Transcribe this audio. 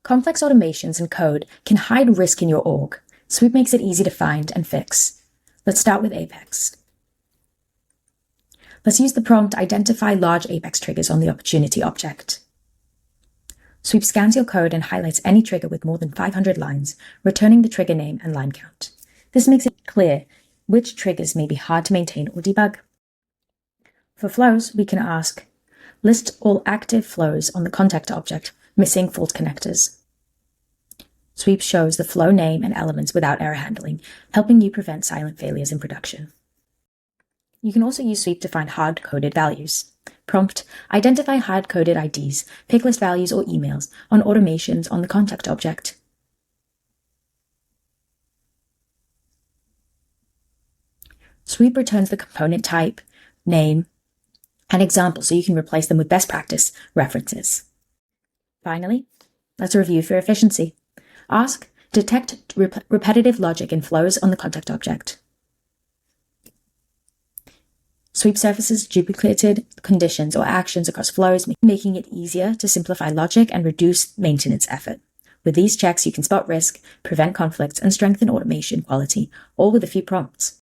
Complex automations and code can hide risk in your org. Sweep makes it easy to find and fix. Let's start with Apex. Let's use the prompt identify large Apex triggers on the opportunity object. Sweep scans your code and highlights any trigger with more than 500 lines, returning the trigger name and line count. This makes it clear which triggers may be hard to maintain or debug. For flows, we can ask, list all active flows on the contact object, missing fault connectors. Sweep shows the flow name and elements without error handling, helping you prevent silent failures in production. You can also use Sweep to find hard-coded values. Prompt, identify hard-coded IDs, pick list values or emails on automations on the contact object. Sweep returns the component type, name, and example so you can replace them with best practice references. Finally, let's review for efficiency. Ask, detect repetitive logic in flows on the contact object. Sweep surfaces duplicated conditions or actions across flows, making it easier to simplify logic and reduce maintenance effort. With these checks, you can spot risk, prevent conflicts, and strengthen automation quality, all with a few prompts.